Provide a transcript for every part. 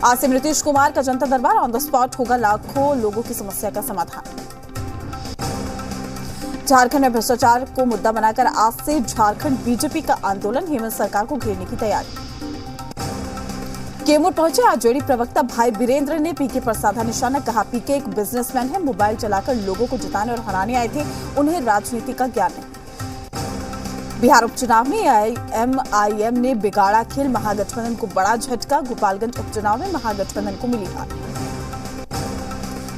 आज से नीतीश कुमार का जनता दरबार, ऑन द स्पॉट होगा लाखों लोगों की समस्या का समाधान। झारखंड में भ्रष्टाचार को मुद्दा बनाकर आज से झारखंड बीजेपी का आंदोलन, हेमंत सरकार को घेरने की तैयारी। कैमूर पहुंचे आरजेडी प्रवक्ता भाई बीरेंद्र ने पीके पर साधा निशाना, कहा पीके एक बिजनेसमैन है, मोबाइल चलाकर लोगों को जिताने और हराने आए थे, उन्हें राजनीति का ज्ञान नहीं। बिहार उपचुनाव में एआईएम ने बिगाड़ा खेल, महागठबंधन को बड़ा झटका, गोपालगंज उपचुनाव में महागठबंधन को मिली हार।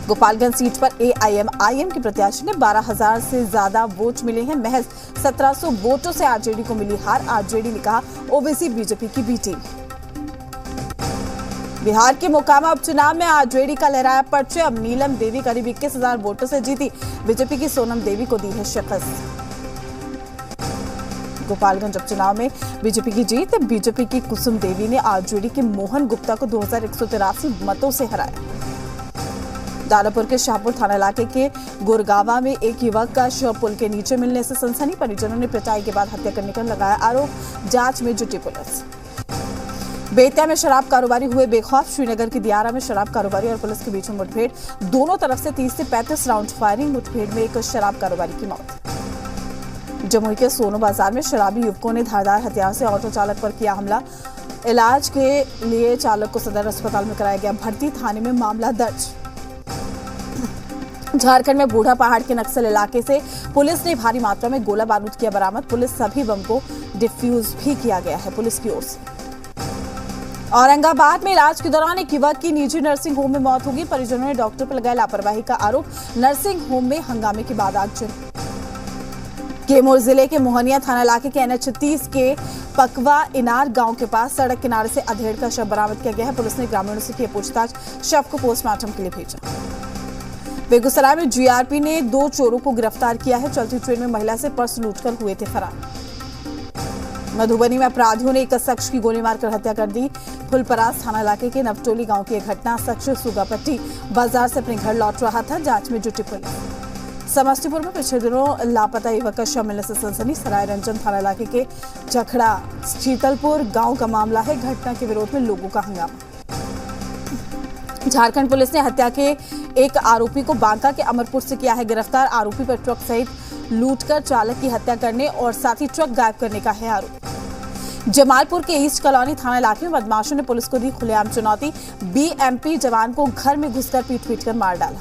गोपालगंज सीट पर एआईएम के प्रत्याशी ने 12,000 से ज्यादा वोट मिले हैं, महज 1700 वोटों से आरजेडी को मिली हार। आरजेडी ने कहा ओबीसी बीजेपी की बी टीम। बिहार के मोकामा उपचुनाव में आरजेडी का लहराया परचम, नीलम देवी करीब 21,000 वोटों से जीती, बीजेपी की सोनम देवी को दी है शिकस्त। गोपालगंज उपचुनाव में बीजेपी की जीत, बीजेपी की कुसुम देवी ने आरजेडी के मोहन गुप्ता को 2183 मतों से हराया। दानापुर के शाहपुर थाना इलाके के गुरगावा में एक युवक का शव पुल के नीचे मिलने से सनसनी, परिजनों ने पिटाई के बाद हत्या करने का लगाया आरोप, जांच में जुटी पुलिस। बेतिया में शराब कारोबारी हुए बेखौफ, श्रीनगर की दियारा में शराब कारोबारी और पुलिस के बीच में मुठभेड़, दोनों तरफ से 30 से 35 राउंड फायरिंग, मुठभेड़ में एक शराब कारोबारी की मौत। जमुई के सोनू बाजार में शराबी युवकों ने धारदार हथियार से ऑटो चालक पर किया हमला, इलाज के लिए चालक को सदर अस्पताल में कराया गया भर्ती, थाने में मामला दर्ज। झारखंड में बूढ़ा पहाड़ के नक्सल इलाके से पुलिस ने भारी मात्रा में गोला बारूद किया बरामद, पुलिस सभी बम को डिफ्यूज भी किया गया है पुलिस की ओर से। औरंगाबाद में इलाज के दौरान एक युवक की निजी नर्सिंग होम में मौत होगी, परिजनों ने डॉक्टर पर लगाया लापरवाही का आरोप, नर्सिंग होम में हंगामे के बाद आगजनी। कैमूर जिले के मोहनिया थाना इलाके के NH 30 के पकवा इनार गांव के पास सड़क किनारे से अधेड़ का शव बरामद किया गया है, पुलिस ने ग्रामीणों से की पूछताछ, शव को पोस्टमार्टम के लिए भेजा। बेगूसराय में जीआरपी ने 2 चोरों को गिरफ्तार किया है, चलती ट्रेन में महिला से पर्स लूटकर हुए थे फरार। मधुबनी में अपराधियों ने एक शख्स की गोली मारकर हत्या कर दी, फुलपरास थाना इलाके के नवटोली गांव की एक घटना, शख्स सुगापट्टी बाजार से अपने घर लौट रहा था, जांच में जुटी पुलिस। समस्तीपुर में पिछले दिनों लापता युवक का शव मिलने से सनसनी, सराय रंजन थाना इलाके के चखड़ा शीतलपुर गांव का मामला है, घटना के विरोध में लोगों का हंगामा। झारखंड पुलिस ने हत्या के एक आरोपी को बांका के अमरपुर से किया है गिरफ्तार, आरोपी पर ट्रक सहित लूटकर चालक की हत्या करने और साथ ही ट्रक गायब करने का है आरोप। जमालपुर के ईस्ट कॉलोनी थाना इलाके में बदमाशों ने पुलिस को दी खुलेआम चुनौती, बीएमपी जवान को घर में घुसकर पीट कर मार डाला।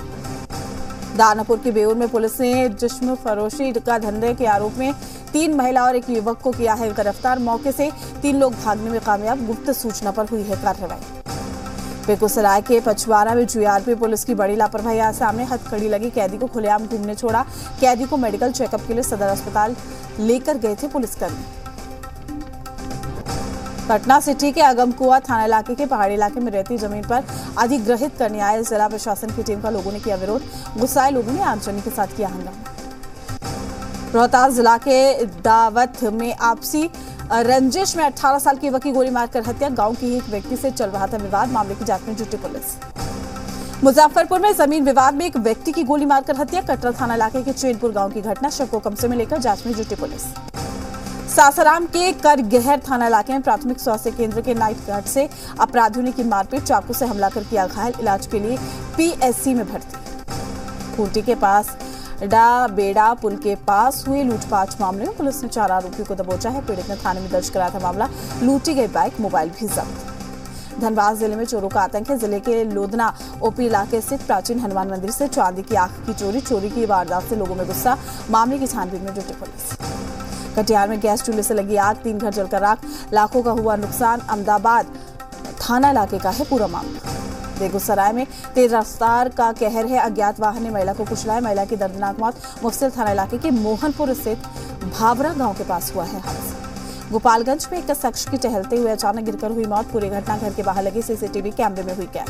दानापुर के बेऊर में पुलिस ने जिस्म फरोशी का धंधे के आरोप में 3 महिला और एक युवक को किया है गिरफ्तार, मौके से 3 लोग भागने में कामयाब, गुप्त सूचना पर हुई है कार्रवाई। बेगूसराय के पचवारा में जीआरपी पुलिस की बड़ी लापरवाही आज सामने, हथकड़ी लगी कैदी को खुलेआम घूमने छोड़ा, कैदी को मेडिकल चेकअप के लिए सदर अस्पताल लेकर गए थे पुलिसकर्मी। पटना सिटी के अगमकुआ थाना इलाके के पहाड़ी इलाके में रहती जमीन पर अधिग्रहित करने आए जिला प्रशासन की टीम का लोगों ने किया विरोध, गुस्साए लोगों ने आगजनी के साथ किया हंगामा। रोहतास जिला के दावत में आपसी रंजिश में 18 साल की युवक की गोली मारकर हत्या, गांव के एक व्यक्ति से चल रहा था विवाद, मामले की जांच में जुटी पुलिस। मुजफ्फरपुर में जमीन विवाद में एक व्यक्ति की गोली मारकर हत्या, कटरा थाना इलाके के चैनपुर गांव की घटना, शव को कब्जे में लेकर जांच में जुटी पुलिस। सासाराम के करगहर थाना इलाके में प्राथमिक स्वास्थ्य केंद्र के नाइट गार्ड से अपराधियों ने की मारपीट, चाकू से हमला कर किया घायल, इलाज के लिए पीएससी में भर्ती। खूंटी के पास बेड़ा पुल के पास हुए लूटपाट मामले में पुलिस ने 4 आरोपियों को दबोचा है, पीड़ित ने थाने में दर्ज कराया था मामला, लूटी गई बाइक मोबाइल भी जब्त। धनबाद जिले में चोरों का आतंक है, जिले के लोधना ओपी इलाके स्थित प्राचीन हनुमान मंदिर से चांदी की आंख की चोरी की वारदात से लोगों में गुस्सा, मामले की छानबीन में जुटी पुलिस। कटिहार में गैस चूल्हे से लगी आग, 3 घर जलकर राख, लाखों का हुआ नुकसान, अहमदाबाद थाना इलाके का है पूरा मामला। बेगूसराय में तेज रफ्तार का कहर है, अज्ञात वाहन ने महिला को कुचलाया, महिला की दर्दनाक मौत, मुफस्सिल थाना इलाके के मोहनपुर स्थित भावरा गांव के पास हुआ है हादसा। गोपालगंज में एक शख्स की टहलते हुए अचानक गिरकर हुई मौत, पूरी घटना घर के बाहर लगे सीसीटीवी कैमरे में हुई कैद।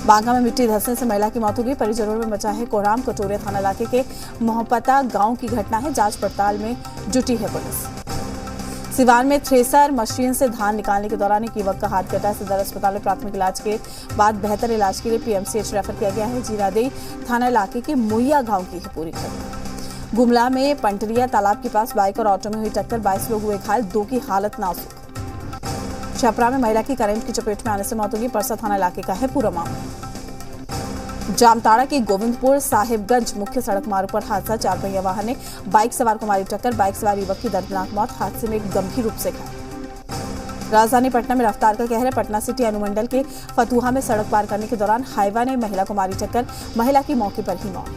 बांका में मिट्टी धंसने से महिला की मौत हो गई, परिजनों में मचा है कोहराम, कटोरिया थाना इलाके के मोहपता गांव की घटना है, जांच पड़ताल में जुटी है पुलिस। सिवान में थ्रेसर मशीन से धान निकालने के दौरान एक युवक का हाथ कटा, सदर अस्पताल में प्राथमिक इलाज के बाद बेहतर इलाज के लिए पीएमसीएच रेफर किया गया है। जीरादेई थाना इलाके के मुइया गांव की है पूरी घटना। गुमला में पंटरिया तालाब के पास बाइक और ऑटो में हुई टक्कर, 22 लोग हुए घायल, 2 की हालत नाजुक। छपरा में महिला की करंट की चपेट में आने से मौत होगी। परसा थाना इलाके का है पूरा मामला। जामताड़ा के गोविंदपुर साहिबगंज मुख्य सड़क मार्ग पर हादसा। 4 पहिया वाहन ने बाइक सवार को मारी टक्कर। बाइक सवार युवक की दर्दनाक मौत, हादसे में गंभीर रूप से घायल। राजधानी पटना में रफ्तार का कहर है। पटना सिटी अनुमंडल के फतुहा में सड़क पार करने के दौरान हाईवा ने महिला को मारी टक्कर, महिला की मौके पर ही मौत।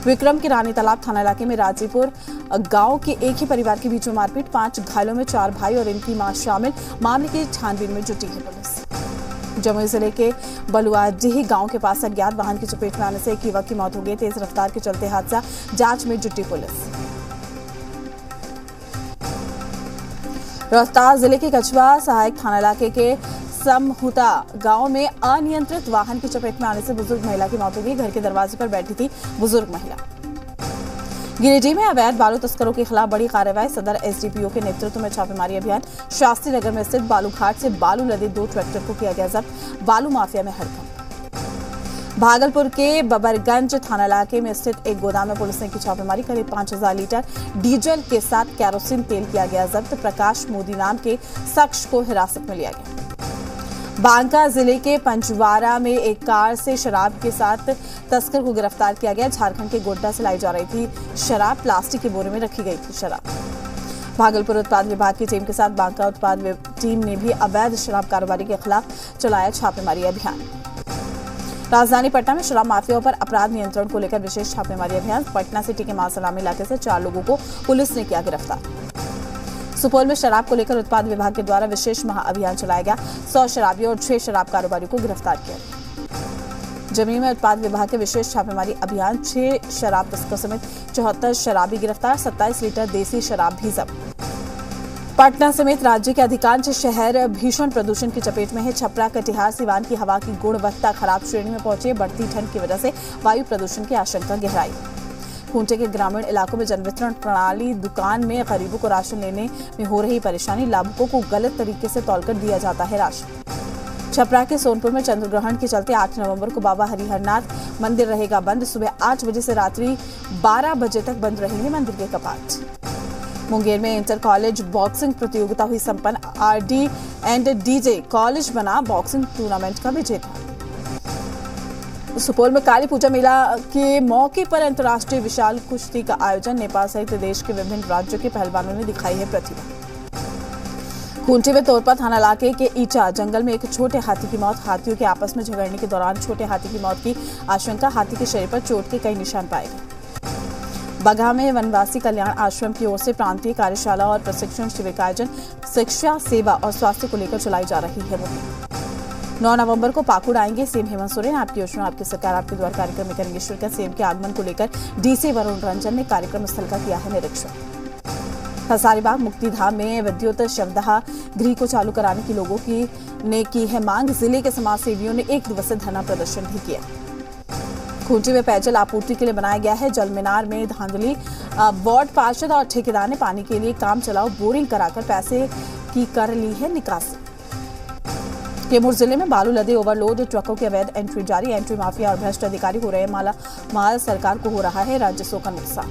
विक्रम के रानी तालाब थाना इलाके में राजीपुर गांव के एक ही परिवार के बीच में मारपीट। 5 घायलों में 4 भाई और इनकी मां शामिल। मामले की छानबीन में जुटी है पुलिस। जमुई जिले के बलुआडीह गांव के पास अज्ञात वाहन की चपेट में आने से एक युवक की मौत हो गई। तेज रफ्तार के चलते हादसा, जांच में जुटी पुलिस। रोहतास जिले के कछवा सहायक थाना इलाके के समहुता गांव में अनियंत्रित वाहन की चपेट में आने से बुजुर्ग महिला की मौत हो गई। घर के दरवाजे पर बैठी थी बुजुर्ग महिला। गिरिडीह में अवैध बालू तस्करों के खिलाफ बड़ी कार्रवाई। सदर एसडीपीओ के नेतृत्व में छापेमारी अभियान। शास्त्री नगर में स्थित बालू घाट से बालू लदे 2 ट्रैक्टर को किया गया जब्त। बालू माफिया में हड़कंप। भागलपुर के बबरगंज थाना इलाके में स्थित एक गोदाम में पुलिस ने की छापेमारी। करीब 5000 लीटर डीजल के साथ केरोसिन तेल किया गया जब्त। प्रकाश मोदी नाम के शख्स को हिरासत में लिया गया। बांका जिले के पंचवारा में एक कार से शराब के साथ तस्कर को गिरफ्तार किया गया। झारखंड के गोड्डा से लाई जा रही थी शराब, प्लास्टिक के बोरे में रखी गई थी शराब। भागलपुर उत्पाद विभाग की टीम के साथ बांका उत्पाद टीम ने भी अवैध शराब कारोबारी के खिलाफ चलाया छापेमारी अभियान। राजधानी पटना में शराब माफियाओं पर अपराध नियंत्रण को लेकर विशेष छापेमारी अभियान। पटना सिटी के मासलामी इलाके से 4 लोगों को पुलिस ने किया गिरफ्तार। सुपौल में शराब को लेकर उत्पाद विभाग के द्वारा विशेष महाअभियान चलाया गया। 100 शराबियों और 6 शराब कारोबारियों को गिरफ्तार किया गया। जमुई में उत्पाद विभाग के विशेष छापेमारी अभियान। 6 शराब तस्कर समेत 74 शराबी गिरफ्तार। 27 लीटर देसी शराब भी जब्त। पटना समेत राज्य के अधिकांश शहर भीषण प्रदूषण की चपेट में है। छपरा, कटिहार, सिवान की हवा की गुणवत्ता खराब श्रेणी में पहुंची है। बढ़ती ठंड की वजह से वायु प्रदूषण की आशंका गहराई। खूंटे के ग्रामीण इलाकों में जनवितरण प्रणाली दुकान में गरीबों को राशन लेने में हो रही परेशानी। लाभुकों को गलत तरीके से तौलकर दिया जाता है राशन। छपरा के सोनपुर में चंद्रग्रहण के चलते 8 नवंबर को बाबा हरिहरनाथ मंदिर रहेगा बंद। सुबह 8 बजे से रात्रि 12 बजे तक बंद रहेंगे मंदिर के कपाट। मुंगेर में इंटर कॉलेज बॉक्सिंग प्रतियोगिता हुई संपन्न। आरडी एंड डीजे कॉलेज बना बॉक्सिंग टूर्नामेंट का विजेता। सुपौल में काली पूजा मेला के मौके पर अंतर्राष्ट्रीय विशाल कुश्ती का आयोजन। नेपाल सहित देश के विभिन्न राज्यों के पहलवानों ने दिखाई है प्रतिभा। खूंटी में तोरपा थाना इलाके के ईचा जंगल में एक छोटे हाथी की मौत। हाथियों के आपस में झगड़ने के दौरान छोटे हाथी की मौत की आशंका। हाथी के शरीर पर चोट के कई निशान पाए गए। बगहा में वनवासी कल्याण आश्रम की ओर से प्रांतीय कार्यशाला और प्रशिक्षण शिविर का आयोजन। शिक्षा, सेवा और स्वास्थ्य को लेकर चलाई जा रही है मुहिम। 9 नवंबर को पाकुड़ आएंगे सीएम हेमंत सोरेन। आपकी योजना आपकी सरकार आपके द्वार कार्यक्रम में करेंगे शिरकत। सीएम के आगमन को लेकर डीसी वरुण रंजन ने कार्यक्रम स्थल का किया है निरीक्षण। हजारीबाग मुक्तिधाम में विद्युत शवदाह गृह को चालू कराने की लोगों ने की है मांग। जिले के समाज सेवियों ने 1 दिवसीय धरना प्रदर्शन भी किया। खूंटी में पेयजल आपूर्ति के लिए बनाया गया है जल मीनार में धांधली। वार्ड पार्षद और ठेकेदार ने पानी के लिए काम चलाओ बोरिंग कराकर पैसे की कर ली है निकासी। कैमूर जिले में बालू लदे ओवरलोड ट्रकों की अवैध एंट्री जारी। एंट्री माफिया और भ्रष्ट अधिकारी हो रहे माल सरकार को हो रहा है राजस्व का नुकसान।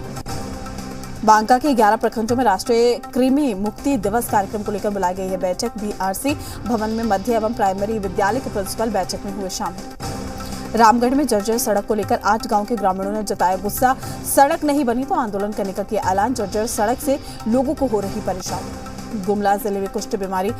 बांका के 11 प्रखंडों में राष्ट्रीय कृमि मुक्ति दिवस कार्यक्रम को लेकर बुलाई गई है बैठक। बीआरसी भवन में मध्य एवं प्राइमरी विद्यालय के प्रिंसिपल बैठक में हुए शामिल। रामगढ़ में जर्जर सड़क को लेकर 8 गांव के ग्रामीणों ने जताया गुस्सा। सड़क नहीं बनी तो आंदोलन करने का किया ऐलान। जर्जर सड़क से लोगों को हो रही परेशानी। गुमला जिले में कुष्ठ बीमारी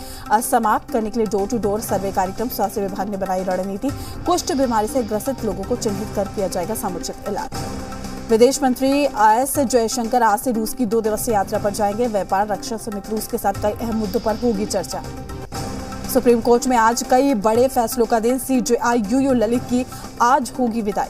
समाप्त करने के लिए डोर टू डोर सर्वे कार्यक्रम। स्वास्थ्य विभाग ने बनाई रणनीति। कुष्ठ बीमारी से ग्रसित लोगों को चिन्हित कर किया जाएगा समुचित इलाज। विदेश मंत्री एस जयशंकर आज से रूस की 2 दिवसीय यात्रा पर जाएंगे। व्यापार, रक्षा समेत रूस के साथ कई अहम मुद्दों पर होगी चर्चा। सुप्रीम कोर्ट में आज कई बड़े फैसलों का दिन। सीजेआई यूयू ललित की आज होगी विदाई।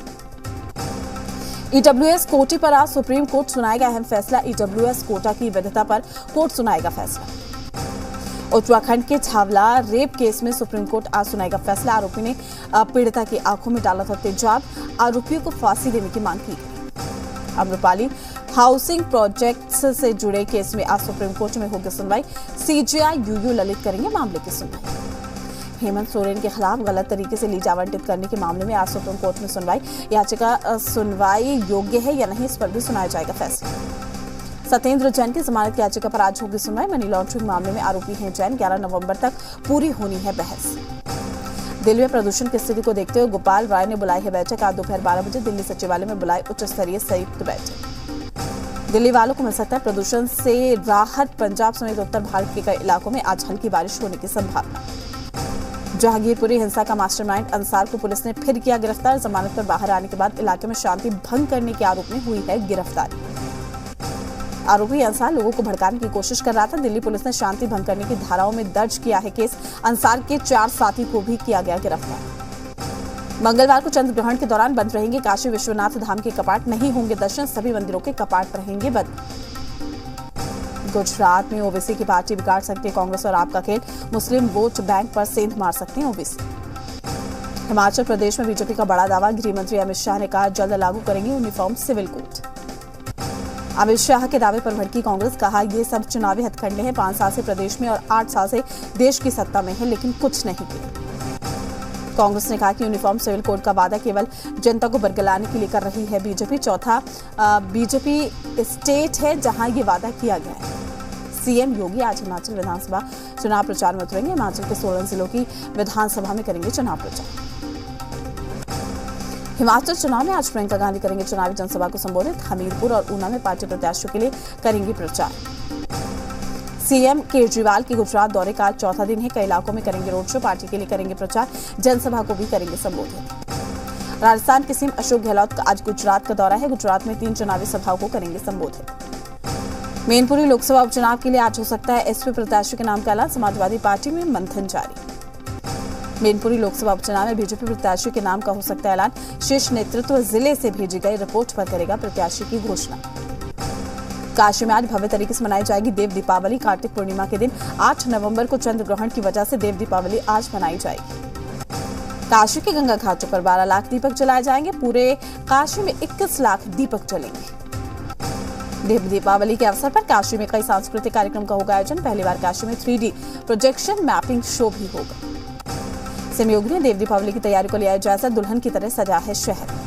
ईडब्ल्यूएस कोटे पर आज सुप्रीम कोर्ट सुनाएगा अहम फैसला। ईडब्ल्यूएस कोटा की वैधता पर कोर्ट सुनाएगा फैसला। उत्तराखंड के छावला रेप केस में सुप्रीम कोर्ट आज सुनाएगा फैसला। आरोपी ने पीड़िता की आंखों में डाला था तेजाब। आरोपियों को फांसी देने की मांग की। अम्रपाली हाउसिंग प्रोजेक्ट्स से जुड़े केस में आज सुप्रीम कोर्ट में होगी सुनवाई। सीजेआई यूयू ललित करेंगे मामले की सुनवाई। हेमंत सोरेन के खिलाफ गलत तरीके से लीज आवंटित करने के मामले में आज सुप्रीम कोर्ट में सुनवाई। याचिका सुनवाई योग्य है या नहीं, इस पर भी सुनाया जाएगा फैसला। सत्येंद्र जैन की जमानत याचिका पर आज होगी सुनवाई। मनी लॉन्ड्रिंग मामले में आरोपी हैं जैन। 11 नवंबर तक पूरी होनी है बहस। दिल्ली में प्रदूषण की स्थिति को देखते हुए गोपाल राय ने बुलाई है बैठक। आज दोपहर 12 बजे दिल्ली सचिवालय में बुलाई उच्च स्तरीय संयुक्त बैठक। दिल्ली वालों को मिल सकता है प्रदूषण से राहत। पंजाब समेत उत्तर भारत के कई इलाकों में आज हल्की बारिश होने की संभावना। जहांगीरपुरी हिंसा का मास्टरमाइंड अंसार को पुलिस ने फिर किया गिरफ्तार। जमानत पर बाहर आने के बाद इलाके में शांति भंग करने के आरोप में हुई है गिरफ्तारी। आरोपी अंसार लोगों को भड़काने की कोशिश कर रहा था। दिल्ली पुलिस ने शांति भंग करने की धाराओं में दर्ज किया है केस। अंसार के 4 साथी को भी किया गया गिरफ्तार। मंगलवार को चंद्र ग्रहण के दौरान बंद रहेंगे काशी विश्वनाथ धाम के कपाट। नहीं होंगे दर्शन। सभी मंदिरों के कपाट रहेंगे बंद। गुजरात में ओबीसी की पार्टी बिगाड़ सकती है कांग्रेस और आपका खेल। मुस्लिम वोट बैंक पर सेंध मार सकते हैं ओबीसी। हिमाचल प्रदेश में बीजेपी का बड़ा दावा। गृह मंत्री अमित शाह ने कहा जल्द लागू करेंगे uniform civil code. Amit Shah के दावे पर भड़की कांग्रेस। कहा ये सब चुनावी हथकंडे हैं। 5 साल से प्रदेश में और 8 साल से देश की सत्ता में है लेकिन कुछ नहीं किया। कांग्रेस ने कहा कि यूनिफॉर्म सिविल कोड का वादा केवल जनता को बरगलाने के लिए कर रही है बीजेपी। चौथा बीजेपी स्टेट है जहां ये वादा किया गया है। सीएम योगी आज हिमाचल विधानसभा चुनाव प्रचार में उतरेंगे। हिमाचल के 16 जिलों की विधानसभा में करेंगे चुनाव प्रचार। हिमाचल चुनाव में आज प्रियंका गांधी करेंगे चुनावी जनसभा को संबोधित। हमीरपुर और ऊना में पार्टी प्रत्याशियों के लिए करेंगे प्रचार। सीएम केजरीवाल के गुजरात दौरे का आज चौथा दिन है। कई इलाकों में करेंगे रोड शो। पार्टी के लिए करेंगे प्रचार। जनसभा को भी करेंगे संबोधित। राजस्थान के सीएम अशोक गहलोत का आज गुजरात का दौरा है। गुजरात में 3 चुनावी सभाओं को करेंगे संबोधित। मैनपुरी लोकसभा उपचुनाव के लिए आज हो सकता है एसपी प्रत्याशियों के नाम का ऐलान। समाजवादी पार्टी में मंथन जारी। मैनपुरी लोकसभा उपचुनाव में बीजेपी प्रत्याशियों के नाम का हो सकता है ऐलान। शीर्ष नेतृत्व जिले से भेजी गई रिपोर्ट पर करेगा प्रत्याशी की घोषणा। काशी में आज भव्य तरीके से मनाई जाएगी देव दीपावली। कार्तिक पूर्णिमा के दिन 8 नवंबर को चंद्र ग्रहण की वजह से देव दीपावली आज मनाई जाएगी। काशी के गंगा घाटों पर 12 लाख दीपक जलाए जाएंगे। पूरे काशी में 21 लाख दीपक जलेंगे। देव दीपावली के अवसर पर काशी में कई सांस्कृतिक कार्यक्रम का होगा आयोजन। पहली बार काशी में 3D प्रोजेक्शन मैपिंग शो भी होगा। सीएम योगी ने देव दीपावली की तैयारी को लिया जायजा। दुल्हन की तरह सजा है शहर।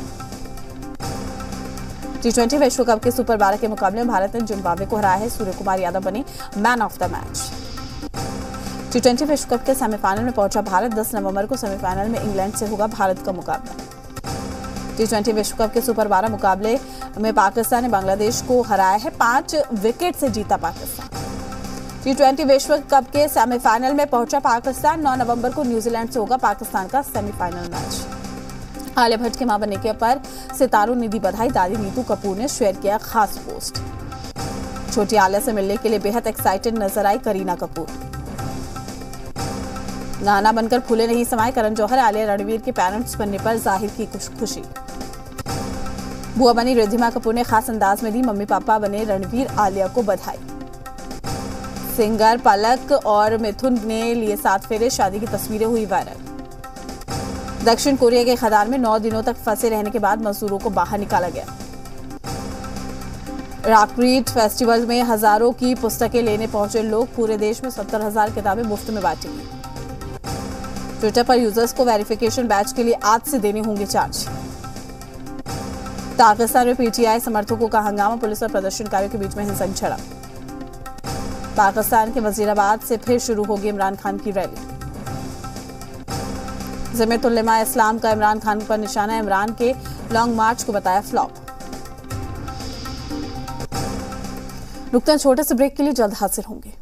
T20 विश्व कप के सुपर 12 के मुकाबले में भारत ने जिम्बाब्वे को हराया है। सूर्य कुमार यादव बने man of the match. T20 विश्व कप के सेमीफाइनल में पहुंचा भारत। 10 नवंबर को सेमीफाइनल में इंग्लैंड से होगा भारत का मुकाबला। T20 विश्व कप के सुपर 12 मुकाबले में पाकिस्तान ने बांग्लादेश को हराया है। 5 विकेट से जीता पाकिस्तान। T20 विश्व कप के सेमीफाइनल में पहुंचा पाकिस्तान। 9 नवंबर को न्यूजीलैंड से होगा पाकिस्तान का सेमीफाइनल मैच। आलिया भट्ट के मां बनने के पर सितारों ने दी बधाई। दादी नीतू कपूर ने शेयर किया खास पोस्ट। छोटी आलिया से मिलने के लिए बेहद एक्साइटेड नजर आई करीना कपूर। नाना बनकर फूले नहीं समाये करण जौहर। आलिया रणवीर के पेरेंट्स बनने पर जाहिर की खुशी। बुआ बनी रिद्धिमा कपूर ने खास अंदाज में दी मम्मी पापा बने रणवीर आलिया को बधाई। सिंगर पलक और मिथुन ने लिए 7 फेरे। शादी की तस्वीरें हुई वायरल। दक्षिण कोरिया के खदान में 9 दिनों तक फंसे रहने के बाद मजदूरों को बाहर निकाला गया। रॉकरीड फेस्टिवल में हजारों की पुस्तकें लेने पहुंचे लोग। पूरे देश में 70,000 किताबें मुफ्त में बांटी गई। ट्विटर पर यूजर्स को वेरिफिकेशन बैच के लिए आज से देने होंगे चार्ज। पाकिस्तान में पीटीआई समर्थकों का हंगामा। पुलिस और प्रदर्शनकारियों के बीच में हिंसक झड़प। पाकिस्तान के वजीराबाद से फिर शुरू होगी इमरान खान की रैली। जमीयत उलेमा इस्लाम का इमरान खान पर निशाना। इमरान के लॉन्ग मार्च को बताया फ्लॉप। रुकते हैं छोटे से ब्रेक के लिए, जल्द हाजिर होंगे।